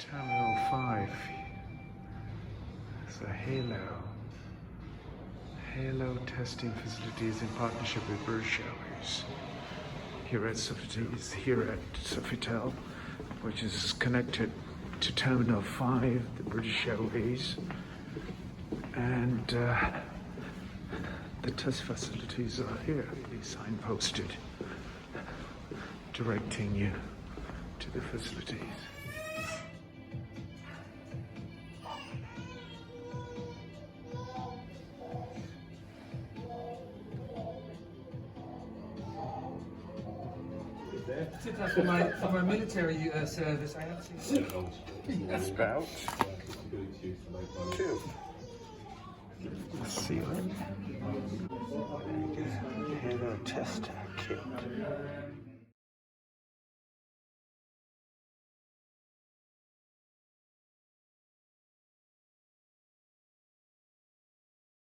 Terminal 5. It's a Halo testing facilities in partnership with British Airways. Here at Sofitel, which is connected to Terminal 5, the British Airways, and the test facilities are here, signposted, directing you to the facilities. For my military service, I have seen About 2. The ceiling. Halo test kit.